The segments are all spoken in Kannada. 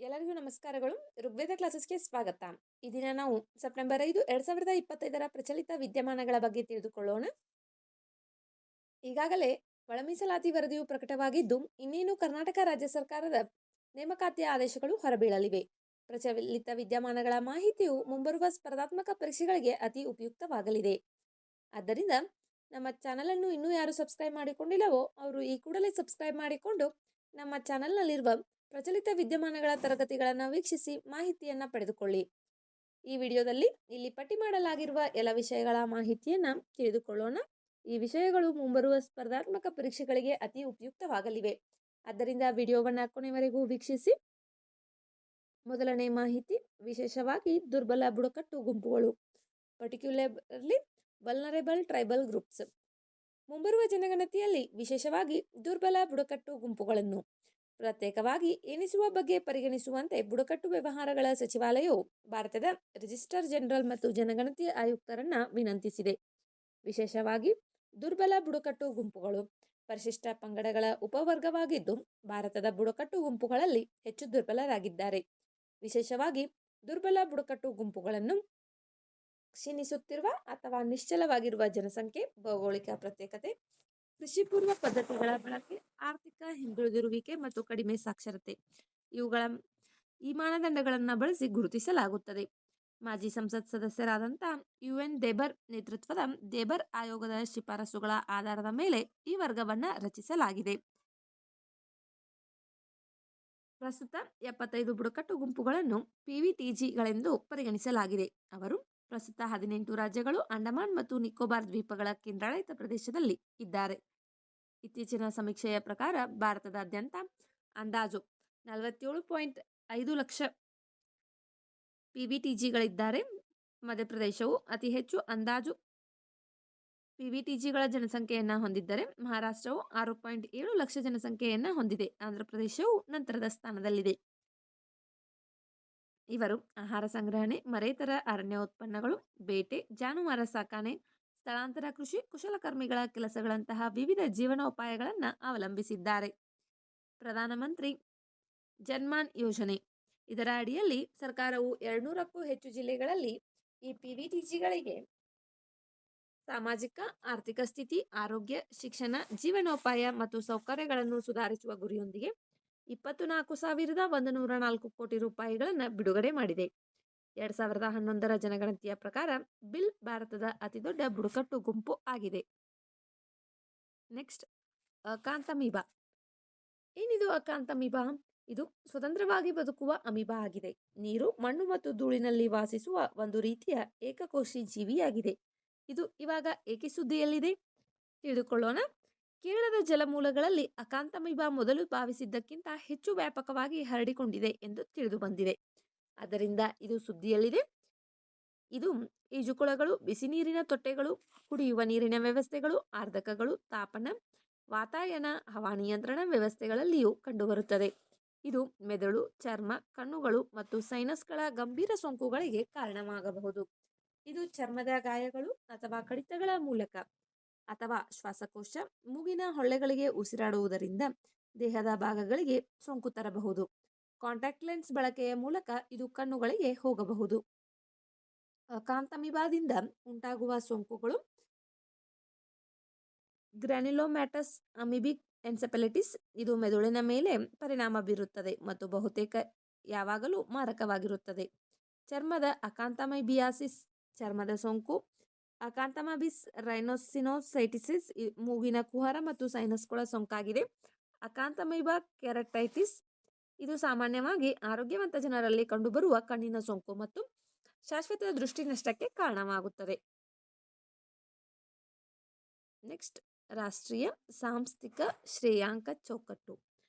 ಎಲ್ಲರಿಗೂ ನಮಸ್ಕಾರಗಳು. ಋಗ್ವೇದ ಕ್ಲಾಸಸ್ಗೆ ಸ್ವಾಗತ. ಈ ದಿನ ನಾವು ಸೆಪ್ಟೆಂಬರ್ 5, 2025 ಪ್ರಚಲಿತ ವಿದ್ಯಮಾನಗಳ ಬಗ್ಗೆ ತಿಳಿದುಕೊಳ್ಳೋಣ. ಈಗಾಗಲೇ ಒಳ ಮೀಸಲಾತಿ ವರದಿಯು ಪ್ರಕಟವಾಗಿದ್ದು, ಇನ್ನೇನು ಕರ್ನಾಟಕ ರಾಜ್ಯ ಸರ್ಕಾರದ ನೇಮಕಾತಿಯ ಆದೇಶಗಳು ಹೊರಬೀಳಲಿವೆ. ಪ್ರಚಲಿತ ವಿದ್ಯಮಾನಗಳ ಮಾಹಿತಿಯು ಮುಂಬರುವ ಸ್ಪರ್ಧಾತ್ಮಕ ಪರೀಕ್ಷೆಗಳಿಗೆ ಅತಿ ಉಪಯುಕ್ತವಾಗಲಿದೆ. ಆದ್ದರಿಂದ ನಮ್ಮ ಚಾನಲನ್ನು ಇನ್ನೂ ಯಾರು ಸಬ್ಸ್ಕ್ರೈಬ್ ಮಾಡಿಕೊಂಡಿಲ್ಲವೋ ಅವರು ಈ ಕೂಡಲೇ ಸಬ್ಸ್ಕ್ರೈಬ್ ಮಾಡಿಕೊಂಡು ನಮ್ಮ ಚಾನಲ್ನಲ್ಲಿರುವ ಪ್ರಚಲಿತ ವಿದ್ಯಮಾನಗಳ ತರಗತಿಗಳನ್ನು ವೀಕ್ಷಿಸಿ ಮಾಹಿತಿಯನ್ನು ಪಡೆದುಕೊಳ್ಳಿ. ಈ ವಿಡಿಯೋದಲ್ಲಿ ಇಲ್ಲಿ ಪಟ್ಟಿ ಮಾಡಲಾಗಿರುವ ಎಲ್ಲ ವಿಷಯಗಳ ಮಾಹಿತಿಯನ್ನು ತಿಳಿದುಕೊಳ್ಳೋಣ. ಈ ವಿಷಯಗಳು ಮುಂಬರುವ ಸ್ಪರ್ಧಾತ್ಮಕ ಪರೀಕ್ಷೆಗಳಿಗೆ ಅತಿ ಉಪಯುಕ್ತವಾಗಲಿವೆ. ಆದ್ದರಿಂದ ವಿಡಿಯೋವನ್ನು ಕೊನೆವರೆಗೂ ವೀಕ್ಷಿಸಿ. ಮೊದಲನೇ ಮಾಹಿತಿ, ವಿಶೇಷವಾಗಿ ದುರ್ಬಲ ಬುಡಕಟ್ಟು ಗುಂಪುಗಳು, ಪರ್ಟಿಕ್ಯುಲರ್ಲಿ ವಲ್ನರೇಬಲ್ ಟ್ರೈಬಲ್ ಗ್ರೂಪ್ಸ್. ಮುಂಬರುವ ಜನಗಣತಿಯಲ್ಲಿ ವಿಶೇಷವಾಗಿ ದುರ್ಬಲ ಬುಡಕಟ್ಟು ಗುಂಪುಗಳನ್ನು ಪ್ರತ್ಯೇಕವಾಗಿ ಎಣಿಸುವ ಬಗ್ಗೆ ಪರಿಗಣಿಸುವಂತೆ ಬುಡಕಟ್ಟು ವ್ಯವಹಾರಗಳ ಸಚಿವಾಲಯವು ಭಾರತದ ರಿಜಿಸ್ಟ್ರಾರ್ ಜನರಲ್ ಮತ್ತು ಜನಗಣತಿ ಆಯುಕ್ತರನ್ನ ವಿನಂತಿಸಿದೆ. ವಿಶೇಷವಾಗಿ ದುರ್ಬಲ ಬುಡಕಟ್ಟು ಗುಂಪುಗಳು ಪರಿಶಿಷ್ಟ ಪಂಗಡಗಳ ಉಪವರ್ಗವಾಗಿದ್ದು, ಭಾರತದ ಬುಡಕಟ್ಟು ಗುಂಪುಗಳಲ್ಲಿ ಹೆಚ್ಚು ದುರ್ಬಲರಾಗಿದ್ದಾರೆ. ವಿಶೇಷವಾಗಿ ದುರ್ಬಲ ಬುಡಕಟ್ಟು ಗುಂಪುಗಳನ್ನು ಕ್ಷೀಣಿಸುತ್ತಿರುವ ಅಥವಾ ನಿಶ್ಚಲವಾಗಿರುವ ಜನಸಂಖ್ಯೆ, ಭೌಗೋಳಿಕ ಪ್ರತ್ಯೇಕತೆ, ಕೃಷಿಪೂರ್ವ ಪದ್ಧತಿಗಳ ಬಳಕೆ, ಆರ್ಥಿಕ ಹಿಂದುಳಿದಿರುವಿಕೆ ಮತ್ತು ಕಡಿಮೆ ಸಾಕ್ಷರತೆ ಈ ಮಾನದಂಡಗಳನ್ನು ಬಳಸಿ ಗುರುತಿಸಲಾಗುತ್ತದೆ. ಮಾಜಿ ಸಂಸತ್ ಸದಸ್ಯರಾದಂಥ UN ದೇಬರ್ ನೇತೃತ್ವದ ದೇಬರ್ ಆಯೋಗದ ಶಿಫಾರಸುಗಳ ಆಧಾರದ ಮೇಲೆ ಈ ವರ್ಗವನ್ನು ರಚಿಸಲಾಗಿದೆ. ಪ್ರಸ್ತುತ 75 ಬುಡಕಟ್ಟು ಗುಂಪುಗಳನ್ನು PVTGಗಳೆಂದು ಪರಿಗಣಿಸಲಾಗಿದೆ. ಅವರು ಪ್ರಸ್ತುತ 18 ರಾಜ್ಯಗಳು, ಅಂಡಮಾನ್ ಮತ್ತು ನಿಕೋಬಾರ್ ದ್ವೀಪಗಳ ಕೇಂದ್ರಾಡಳಿತ ಪ್ರದೇಶದಲ್ಲಿ ಇದ್ದಾರೆ. ಇತ್ತೀಚಿನ ಸಮೀಕ್ಷೆಯ ಪ್ರಕಾರ ಭಾರತದಾದ್ಯಂತ ಅಂದಾಜು 47.5 ಲಕ್ಷ PVTGಗಳಿದ್ದಾರೆ. ಮಧ್ಯಪ್ರದೇಶವು ಅತಿ ಹೆಚ್ಚು ಅಂದಾಜು PVTGಗಳ ಜನಸಂಖ್ಯೆಯನ್ನು ಹೊಂದಿದ್ದರೆ, ಮಹಾರಾಷ್ಟ್ರವು 6.7 ಲಕ್ಷ ಜನಸಂಖ್ಯೆಯನ್ನು ಹೊಂದಿದೆ. ಆಂಧ್ರಪ್ರದೇಶವು ನಂತರದ ಸ್ಥಾನದಲ್ಲಿದೆ. ಇವರು ಆಹಾರ ಸಂಗ್ರಹಣೆ, ಮರೇತರ ಅರಣ್ಯ ಉತ್ಪನ್ನಗಳು, ಬೇಟೆ, ಜಾನುವಾರು ಸಾಕಣೆ, ಸ್ಥಳಾಂತರ ಕೃಷಿ, ಕುಶಲಕರ್ಮಿಗಳ ಕೆಲಸಗಳಂತಹ ವಿವಿಧ ಜೀವನೋಪಾಯಗಳನ್ನು ಅವಲಂಬಿಸಿದ್ದಾರೆ. ಪ್ರಧಾನಮಂತ್ರಿ ಜನ್ಮಾನ್ ಯೋಜನೆ, ಇದರ ಅಡಿಯಲ್ಲಿ ಸರ್ಕಾರವು 200ಕ್ಕೂ ಹೆಚ್ಚು ಜಿಲ್ಲೆಗಳಲ್ಲಿ ಈ PVTGಗಳಿಗೆ ಸಾಮಾಜಿಕ ಆರ್ಥಿಕ ಸ್ಥಿತಿ, ಆರೋಗ್ಯ, ಶಿಕ್ಷಣ, ಜೀವನೋಪಾಯ ಮತ್ತು ಸೌಕರ್ಯಗಳನ್ನು ಸುಧಾರಿಸುವ ಗುರಿಯೊಂದಿಗೆ 24,104 ಕೋಟಿ ರೂಪಾಯಿಗಳನ್ನು ಬಿಡುಗಡೆ ಮಾಡಿದೆ. 2011ರ ಜನಗಣತಿಯ ಪ್ರಕಾರ ಬಿಲ್ ಭಾರತದ ಅತಿದೊಡ್ಡ ಬುಡಕಟ್ಟು ಗುಂಪು ಆಗಿದೆ. ನೆಕ್ಸ್ಟ್, ಅಕಾಂತಮೀಬಾ. ಏನಿದು ಅಕಾಂತಮೀಬಾ? ಇದು ಸ್ವತಂತ್ರವಾಗಿ ಬದುಕುವ ಅಮೀಬಾ ಆಗಿದೆ. ನೀರು, ಮಣ್ಣು ಮತ್ತು ಧೂಳಿನಲ್ಲಿ ವಾಸಿಸುವ ಒಂದು ರೀತಿಯ ಏಕಕೋಶಿ ಜೀವಿಯಾಗಿದೆ. ಇದು ಇವಾಗ ಏಕೆ ಸುದ್ದಿಯಲ್ಲಿದೆ ತಿಳಿದುಕೊಳ್ಳೋಣ. ಕೇರಳದ ಜಲಮೂಲಗಳಲ್ಲಿ ಅಕಾಂತಮೀಬಾ ಮೊದಲು ಭಾವಿಸಿದ್ದಕ್ಕಿಂತ ಹೆಚ್ಚು ವ್ಯಾಪಕವಾಗಿ ಹರಡಿಕೊಂಡಿದೆ ಎಂದು ತಿಳಿದು ಬಂದಿದೆ. ಆದ್ದರಿಂದ ಇದು ಸುದ್ದಿಯಲ್ಲಿದೆ. ಇದು ಈಜುಕೊಳಗಳು, ಬಿಸಿ ನೀರಿನ ತೊಟ್ಟೆಗಳು, ಕುಡಿಯುವ ನೀರಿನ ವ್ಯವಸ್ಥೆಗಳು, ಆರ್ಧಕಗಳು, ತಾಪನ, ವಾತಾಯನ, ಹವಾನಿಯಂತ್ರಣ ವ್ಯವಸ್ಥೆಗಳಲ್ಲಿಯೂ ಕಂಡುಬರುತ್ತದೆ. ಇದು ಮೆದುಳು, ಚರ್ಮ, ಕಣ್ಣುಗಳು ಮತ್ತು ಸೈನಸ್ಗಳ ಗಂಭೀರ ಸೋಂಕುಗಳಿಗೆ ಕಾರಣವಾಗಬಹುದು. ಇದು ಚರ್ಮದ ಗಾಯಗಳು ಅಥವಾ ಕಡಿತಗಳ ಮೂಲಕ ಅಥವಾ ಶ್ವಾಸಕೋಶ, ಮೂಗಿನ ಹೊಳ್ಳೆಗಳಿಗೆ ಉಸಿರಾಡುವುದರಿಂದ ದೇಹದ ಭಾಗಗಳಿಗೆ ಸೋಂಕು ತರಬಹುದು. ಕಾಂಟ್ಯಾಕ್ಟ್ ಲೆನ್ಸ್ ಬಳಕೆಯ ಮೂಲಕ ಇದು ಕಣ್ಣುಗಳಿಗೆ ಹೋಗಬಹುದು. ಅಕಾಂತಮೀಬಾದಿಂದ ಉಂಟಾಗುವ ಸೋಂಕುಗಳು ಗ್ರ್ಯಾನ್ಯುಲೋಮ್ಯಾಟಸ್ ಅಮೀಬಿಕ್ ಎನ್ಸೆಫಲಿಟಿಸ್. ಇದು ಮೆದುಳಿನ ಮೇಲೆ ಪರಿಣಾಮ ಬೀರುತ್ತದೆ ಮತ್ತು ಬಹುತೇಕ ಯಾವಾಗಲೂ ಮಾರಕವಾಗಿರುತ್ತದೆ. ಚರ್ಮದ ಅಕಾಂತಮೈಬಿಯಾಸಿಸ್, ಚರ್ಮದ ಸೋಂಕು. ಅಕಾಂತಮೈಬಿಸ್ ರೈನೋಸಿನೋಸೈಟಿಸಿಸ್ ಮೂಗಿನ ಕುಹರ ಮತ್ತು ಸೈನಸ್ಗಳ ಸೋಂಕಾಗಿದೆ. ಅಕಾಂತಮೈಬಾ ಕೆರಟೈಟಿಸ್, ಇದು ಸಾಮಾನ್ಯವಾಗಿ ಆರೋಗ್ಯವಂತ ಜನರಲ್ಲಿ ಕಂಡುಬರುವ ಕಣ್ಣಿನ ಸೋಂಕು ಮತ್ತು ಶಾಶ್ವತ ದೃಷ್ಟಿ ನಷ್ಟಕ್ಕೆ ಕಾರಣವಾಗುತ್ತದೆ. ನೆಕ್ಸ್ಟ್, ರಾಷ್ಟ್ರೀಯ ಸಾಂಸ್ಥಿಕ ಶ್ರೇಯಾಂಕ ಚೌಕಟ್ಟು,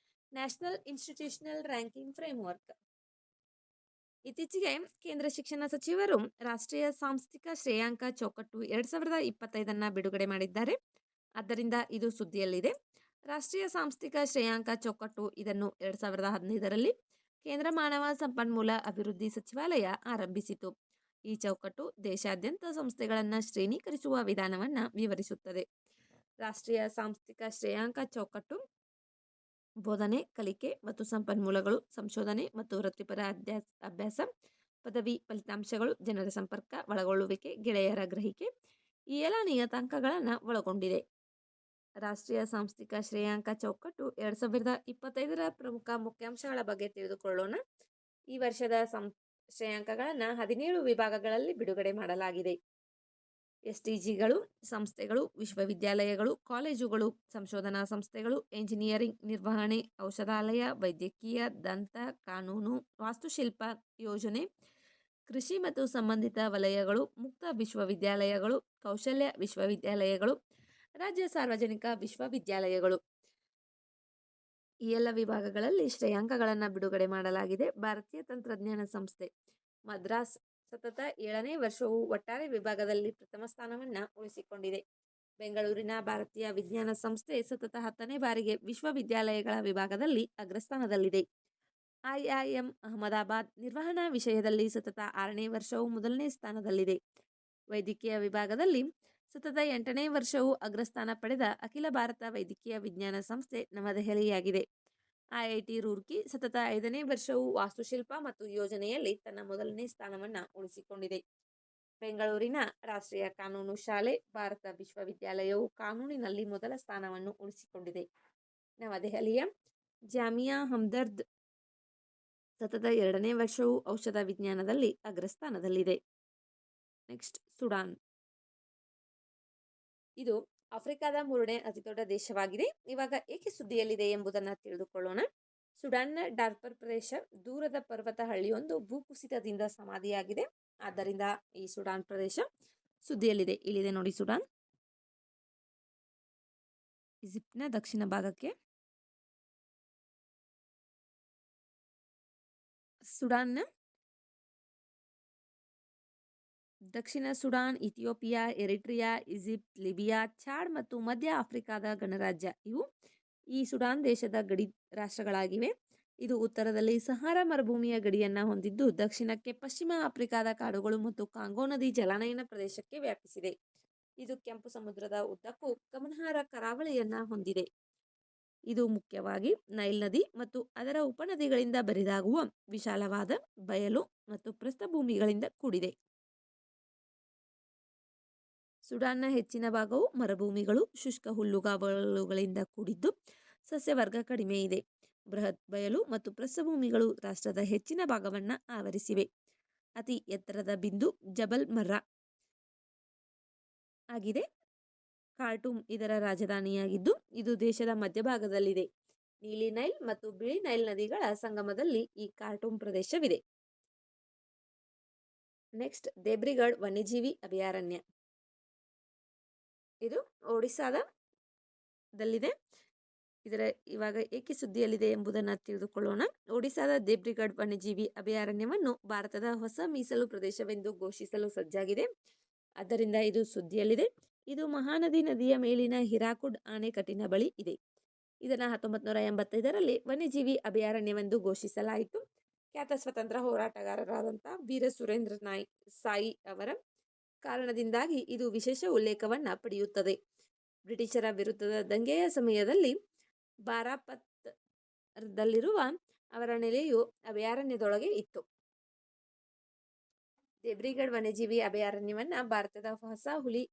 ನ್ಯಾಷನಲ್ ಇನ್ಸ್ಟಿಟ್ಯೂಷನಲ್ ರ್ಯಾಂಕಿಂಗ್ ಫ್ರೇಮ್ವರ್ಕ್. ಇತ್ತೀಚೆಗೆ ಕೇಂದ್ರ ಶಿಕ್ಷಣ ಸಚಿವರು ರಾಷ್ಟ್ರೀಯ ಸಾಂಸ್ಥಿಕ ಶ್ರೇಯಾಂಕ ಚೌಕಟ್ಟು 2025 ಬಿಡುಗಡೆ ಮಾಡಿದ್ದಾರೆ. ಆದ್ದರಿಂದ ಇದು ಸುದ್ದಿಯಲ್ಲಿದೆ. ರಾಷ್ಟ್ರೀಯ ಸಾಂಸ್ಥಿಕ ಶ್ರೇಯಾಂಕ ಚೌಕಟ್ಟು ಇದನ್ನು 2015ರಲ್ಲಿ ಕೇಂದ್ರ ಮಾನವ ಸಂಪನ್ಮೂಲ ಅಭಿವೃದ್ಧಿ ಸಚಿವಾಲಯ ಆರಂಭಿಸಿತು. ಈ ಚೌಕಟ್ಟು ದೇಶಾದ್ಯಂತ ಸಂಸ್ಥೆಗಳನ್ನು ಶ್ರೇಣೀಕರಿಸುವ ವಿಧಾನವನ್ನು ವಿವರಿಸುತ್ತದೆ. ರಾಷ್ಟ್ರೀಯ ಸಾಂಸ್ಥಿಕ ಶ್ರೇಯಾಂಕ ಚೌಕಟ್ಟು ಬೋಧನೆ, ಕಲಿಕೆ ಮತ್ತು ಸಂಪನ್ಮೂಲಗಳು, ಸಂಶೋಧನೆ ಮತ್ತು ವೃತ್ತಿಪರ ಅಭ್ಯಾಸ, ಪದವಿ ಫಲಿತಾಂಶಗಳು, ಜನರ ಸಂಪರ್ಕ, ಒಳಗೊಳ್ಳುವಿಕೆ, ಗೆಳೆಯರ ಗ್ರಹಿಕೆ ಈ ಎಲ್ಲ ನಿಯತಾಂಕಗಳನ್ನು ಒಳಗೊಂಡಿದೆ. ರಾಷ್ಟ್ರೀಯ ಸಾಂಸ್ಥಿಕ ಶ್ರೇಯಾಂಕ ಚೌಕಟ್ಟು 2025ರ ಪ್ರಮುಖ ಮುಖ್ಯಾಂಶಗಳ ಬಗ್ಗೆ ತಿಳಿದುಕೊಳ್ಳೋಣ. ಈ ವರ್ಷದ ಶ್ರೇಯಾಂಕಗಳನ್ನು 17 ವಿಭಾಗಗಳಲ್ಲಿ ಬಿಡುಗಡೆ ಮಾಡಲಾಗಿದೆ. SDGಗಳು, ಸಂಸ್ಥೆಗಳು, ವಿಶ್ವವಿದ್ಯಾಲಯಗಳು, ಕಾಲೇಜುಗಳು, ಸಂಶೋಧನಾ ಸಂಸ್ಥೆಗಳು, ಎಂಜಿನಿಯರಿಂಗ್, ನಿರ್ವಹಣೆ, ಔಷಧಾಲಯ, ವೈದ್ಯಕೀಯ, ದಂತ, ಕಾನೂನು, ವಾಸ್ತುಶಿಲ್ಪ, ಯೋಜನೆ, ಕೃಷಿ ಮತ್ತು ಸಂಬಂಧಿತ ವಲಯಗಳು, ಮುಕ್ತ ವಿಶ್ವವಿದ್ಯಾಲಯಗಳು, ಕೌಶಲ್ಯ ವಿಶ್ವವಿದ್ಯಾಲಯಗಳು, ರಾಜ್ಯ ಸಾರ್ವಜನಿಕ ವಿಶ್ವವಿದ್ಯಾಲಯಗಳು ಈ ಎಲ್ಲ ವಿಭಾಗಗಳಲ್ಲಿ ಶ್ರೇಯಾಂಕಗಳನ್ನು ಬಿಡುಗಡೆ ಮಾಡಲಾಗಿದೆ. ಭಾರತೀಯ ತಂತ್ರಜ್ಞಾನ ಸಂಸ್ಥೆ ಮದ್ರಾಸ್ ಸತತ 7ನೇ ವರ್ಷವೂ ಒಟ್ಟಾರೆ ವಿಭಾಗದಲ್ಲಿ ಪ್ರಥಮ ಸ್ಥಾನವನ್ನು ಉಳಿಸಿಕೊಂಡಿದೆ. ಬೆಂಗಳೂರಿನ ಭಾರತೀಯ ವಿಜ್ಞಾನ ಸಂಸ್ಥೆ ಸತತ 10ನೇ ಬಾರಿಗೆ ವಿಶ್ವವಿದ್ಯಾಲಯಗಳ ವಿಭಾಗದಲ್ಲಿ ಅಗ್ರಸ್ಥಾನದಲ್ಲಿದೆ. IIM ಅಹಮದಾಬಾದ್ ನಿರ್ವಹಣಾ ವಿಷಯದಲ್ಲಿ ಸತತ 6ನೇ ವರ್ಷವೂ ಮೊದಲನೇ ಸ್ಥಾನದಲ್ಲಿದೆ. ವೈದ್ಯಕೀಯ ವಿಭಾಗದಲ್ಲಿ ಸತತ 8ನೇ ವರ್ಷವೂ ಅಗ್ರಸ್ಥಾನ ಪಡೆದ ಅಖಿಲ ಭಾರತ ವೈದ್ಯಕೀಯ ವಿಜ್ಞಾನ ಸಂಸ್ಥೆ ನವದೆಹಲಿಯಾಗಿದೆ. IIT ರೂರ್ಕಿ ಸತತ 5ನೇ ವರ್ಷವೂ ವಾಸ್ತುಶಿಲ್ಪ ಮತ್ತು ಯೋಜನೆಯಲ್ಲಿ ತನ್ನ ಮೊದಲನೇ ಸ್ಥಾನವನ್ನು ಉಳಿಸಿಕೊಂಡಿದೆ. ಬೆಂಗಳೂರಿನ ರಾಷ್ಟ್ರೀಯ ಕಾನೂನು ಶಾಲೆ ಭಾರತ ವಿಶ್ವವಿದ್ಯಾಲಯವು ಕಾನೂನಿನಲ್ಲಿ ಮೊದಲ ಸ್ಥಾನವನ್ನು ಉಳಿಸಿಕೊಂಡಿದೆ. ನವದೆಹಲಿಯ ಜಾಮಿಯಾ ಹಮ್ದರ್ದ್ ಸತತ 2ನೇ ವರ್ಷವೂ ಔಷಧ ವಿಜ್ಞಾನದಲ್ಲಿ ಅಗ್ರಸ್ಥಾನದಲ್ಲಿದೆ. Next Sudan. ಇದು ಆಫ್ರಿಕಾದ 3ನೇ ಅತಿದೊಡ್ಡ ದೇಶವಾಗಿದೆ. ಇವಾಗ ಏಕೆ ಸುದ್ದಿಯಲ್ಲಿದೆ ಎಂಬುದನ್ನು ತಿಳಿದುಕೊಳ್ಳೋಣ. ಸುಡಾನ್ನ ಡಾರ್ಫರ್ ಪ್ರದೇಶ ದೂರದ ಪರ್ವತ ಹಳ್ಳಿಯೊಂದು ಭೂಕುಸಿತದಿಂದ ಸಮಾಧಿಯಾಗಿದೆ. ಆದ್ದರಿಂದ ಈ ಸುಡಾನ್ ಪ್ರದೇಶ ಸುದ್ದಿಯಲ್ಲಿದೆ. ಇಲ್ಲಿದೆ ನೋಡಿ ಸುಡಾನ್. ಈಜಿಪ್ಟ್ನ ದಕ್ಷಿಣ ಭಾಗಕ್ಕೆ ಸುಡಾನ್ನ ದಕ್ಷಿಣ Sudan, Ethiopia, Eritrea, Egypt, Libya, Chad ಮತ್ತು ಮಧ್ಯ ಆಫ್ರಿಕಾದ ಗಣರಾಜ್ಯ ಇವು ಈ ಸುಡಾನ್ ದೇಶದ ಗಡಿ ರಾಷ್ಟ್ರಗಳಾಗಿವೆ. ಇದು ಉತ್ತರದಲ್ಲಿ ಸಹಾರಾ ಮರುಭೂಮಿಯ ಗಡಿಯನ್ನು ಹೊಂದಿದ್ದು ದಕ್ಷಿಣಕ್ಕೆ ಪಶ್ಚಿಮ ಆಫ್ರಿಕಾದ ಕಾಡುಗಳು ಮತ್ತು ಕಾಂಗೋ ನದಿ ಜಲಾನಯನ ಪ್ರದೇಶಕ್ಕೆ ವ್ಯಾಪಿಸಿದೆ. ಇದು ಕೆಂಪು ಸಮುದ್ರದ ಉದ್ದಕ್ಕೂ ಗಮನಾರ್ಹ ಕರಾವಳಿಯನ್ನು ಹೊಂದಿದೆ. ಇದು ಮುಖ್ಯವಾಗಿ ನೈಲ್ ನದಿ ಮತ್ತು ಅದರ ಉಪನದಿಗಳಿಂದ ಬರಿದಾಗುವ ವಿಶಾಲವಾದ ಬಯಲು ಮತ್ತು ಪ್ರಸ್ಥಭೂಮಿಗಳಿಂದ ಕೂಡಿದೆ. ಸುಡಾನ್ನ ಹೆಚ್ಚಿನ ಭಾಗವು ಮರುಭೂಮಿಗಳು, ಶುಷ್ಕ ಹುಲ್ಲುಗಾವಲುಗಳಿಂದ ಕೂಡಿದ್ದು ಸಸ್ಯವರ್ಗ ಕಡಿಮೆ ಇದೆ. ಬೃಹತ್ ಬಯಲು ಮತ್ತು ಪ್ರಸ್ಥಭೂಮಿಗಳು ರಾಷ್ಟ್ರದ ಹೆಚ್ಚಿನ ಭಾಗವನ್ನು ಆವರಿಸಿವೆ. ಅತಿ ಎತ್ತರದ ಬಿಂದು ಜಬಲ್ ಮರ್ರಾ ಆಗಿದೆ. ಖಾರ್ಟೂಮ್ ಇದರ ರಾಜಧಾನಿಯಾಗಿದ್ದು ಇದು ದೇಶದ ಮಧ್ಯಭಾಗದಲ್ಲಿದೆ. ನೀಲಿ ನೈಲ್ ಮತ್ತು ಬಿಳಿ ನೈಲ್ ನದಿಗಳ ಸಂಗಮದಲ್ಲಿ ಈ ಖಾರ್ಟೂಮ್ ಪ್ರದೇಶವಿದೆ. ನೆಕ್ಸ್ಟ್ ದೇಬ್ರಿಗಢ್ ವನ್ಯಜೀವಿ ಅಭಯಾರಣ್ಯ. ಇದು ಒಡಿಸ್ಸಾದಲ್ಲಿದೆ. ಇದರ ಇವಾಗ ಏಕೆ ಸುದ್ದಿಯಲ್ಲಿದೆ ಎಂಬುದನ್ನು ತಿಳಿದುಕೊಳ್ಳೋಣ. ಒಡಿಸ್ಸಾದ ದೇಬ್ರಿಗಢ್ ವನ್ಯಜೀವಿ ಅಭಯಾರಣ್ಯವನ್ನು ಭಾರತದ ಹೊಸ ಮೀಸಲು ಪ್ರದೇಶವೆಂದು ಘೋಷಿಸಲು ಸಜ್ಜಾಗಿದೆ. ಆದ್ದರಿಂದ ಇದು ಸುದ್ದಿಯಲ್ಲಿದೆ. ಇದು ಮಹಾನದಿ ನದಿಯ ಮೇಲಿನ ಹಿರಾಕುಡ್ ಆಣೆಕಟ್ಟಿನ ಬಳಿ ಇದೆ. ಇದನ್ನು 1985ರಲ್ಲಿ ವನ್ಯಜೀವಿ ಅಭಯಾರಣ್ಯವೆಂದು ಘೋಷಿಸಲಾಯಿತು. ಖ್ಯಾತ ಸ್ವತಂತ್ರ ಹೋರಾಟಗಾರರಾದಂಥ ವೀರ ಸುರೇಂದ್ರ ಸಾಯಿ ಅವರ ಕಾರಣದಿಂದಾಗಿ ಇದು ವಿಶೇಷ ಉಲ್ಲೇಖವನ್ನು ಪಡೆಯುತ್ತದೆ. ಬ್ರಿಟಿಷರ ವಿರುದ್ಧದ ದಂಗೆಯ ಸಮಯದಲ್ಲಿ ಬಾರಾಪತ್ದಲ್ಲಿರುವ ಅವರ ನೆಲೆಯು ಅಭಯಾರಣ್ಯದೊಳಗೆ ಇತ್ತು. ದೇಬ್ರಿಗಢ್ ವನ್ಯಜೀವಿ ಅಭಯಾರಣ್ಯವನ್ನು ಭಾರತದ ಹೊಸ ಹುಲಿ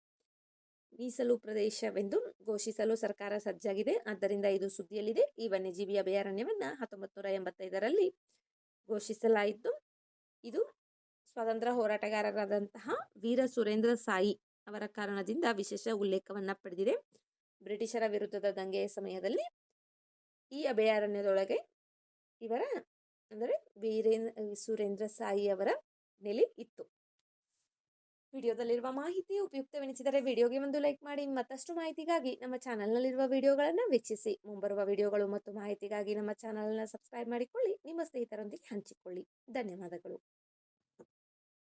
ಮೀಸಲು ಪ್ರದೇಶವೆಂದು ಘೋಷಿಸಲು ಸರ್ಕಾರ ಸಜ್ಜಾಗಿದೆ. ಆದ್ದರಿಂದ ಇದು ಸುದ್ದಿಯಲ್ಲಿದೆ. ಈ ವನ್ಯಜೀವಿ ಅಭಯಾರಣ್ಯವನ್ನು 1985ರಲ್ಲಿ ಘೋಷಿಸಲಾಯಿತು. ಇದು ಸ್ವಾತಂತ್ರ್ಯ ಹೋರಾಟಗಾರರಾದಂತಹ ವೀರ ಸುರೇಂದ್ರ ಸಾಯಿ ಅವರ ಕಾರಣದಿಂದ ವಿಶೇಷ ಉಲ್ಲೇಖವನ್ನು ಪಡೆದಿದೆ. ಬ್ರಿಟಿಷರ ವಿರುದ್ಧದ ದಂಗೆಯ ಸಮಯದಲ್ಲಿ ಈ ಅಭಯಾರಣ್ಯದೊಳಗೆ ಇವರ ಅಂದರೆ ಸುರೇಂದ್ರ ಸಾಯಿ ಅವರ ನೆಲೆ ಇತ್ತು. ವಿಡಿಯೋದಲ್ಲಿರುವ ಮಾಹಿತಿ ಉಪಯುಕ್ತವೆನಿಸಿದರೆ ವಿಡಿಯೋಗೆ ಒಂದು ಲೈಕ್ ಮಾಡಿ. ಮತ್ತಷ್ಟು ಮಾಹಿತಿಗಾಗಿ ನಮ್ಮ ಚಾನಲ್ನಲ್ಲಿರುವ ವಿಡಿಯೋಗಳನ್ನು ವೀಕ್ಷಿಸಿ. ಮುಂಬರುವ ವಿಡಿಯೋಗಳು ಮತ್ತು ಮಾಹಿತಿಗಾಗಿ ನಮ್ಮ ಚಾನಲ್ನ ಸಬ್ಸ್ಕ್ರೈಬ್ ಮಾಡಿಕೊಳ್ಳಿ. ನಿಮ್ಮ ಸ್ನೇಹಿತರೊಂದಿಗೆ ಹಂಚಿಕೊಳ್ಳಿ. ಧನ್ಯವಾದಗಳು.